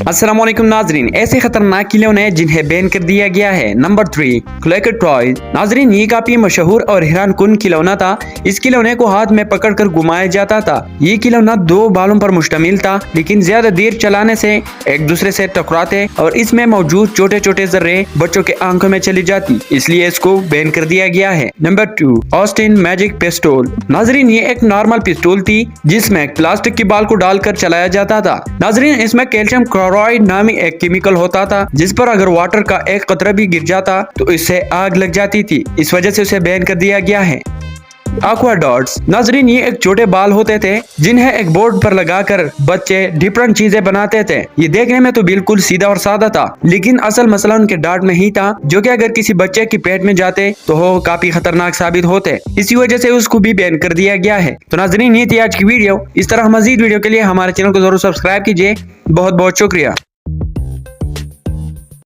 अस्सलामुअलैकुम नाजरीन, ऐसे खतरनाक खिलौने जिन्हें बैन कर दिया गया है। Number 3, clicker toys. नाजरीन, ये काफी मशहूर और हैरान कुन खिलौना था। इस खिलौने को हाथ में पकड़कर घुमाया जाता था। ये खिलौना 2 बालों पर मुश्तमिल था, लेकिन ज्यादा देर चलाने से एक दूसरे से टकराते और इसमें मौजूद छोटे छोटे जर्रे बच्चों के आंखों में चली जाती, इसलिए इसको बैन कर दिया गया है। नंबर 2, ऑस्टिन मैजिक पिस्तौल। नाजरीन, ये एक नॉर्मल पिस्तौल थी जिसमें प्लास्टिक की बाल को डालकर चलाया जाता था। नाजरीन, इसमें कैल्शियम क्लोराइड नामी एक केमिकल होता था, जिस पर अगर वाटर का एक कतरा भी गिर जाता तो इससे आग लग जाती थी। इस वजह से उसे बैन कर दिया गया है। aqua dots। नाजरीन, ये एक छोटे बाल होते थे जिन्हें एक बोर्ड पर लगाकर बच्चे डिफरेंट चीजें बनाते थे। ये देखने में तो बिल्कुल सीधा और सादा था, लेकिन असल मसला उनके डार्ट में ही था, जो कि अगर किसी बच्चे की पेट में जाते तो वो काफी खतरनाक साबित होते। इसी वजह से उसको भी बैन कर दिया गया है। तो नाजरीन, ये थी आज की वीडियो। इस तरह मजीद वीडियो के लिए हमारे चैनल को जरूर सब्सक्राइब कीजिए। बहुत बहुत शुक्रिया।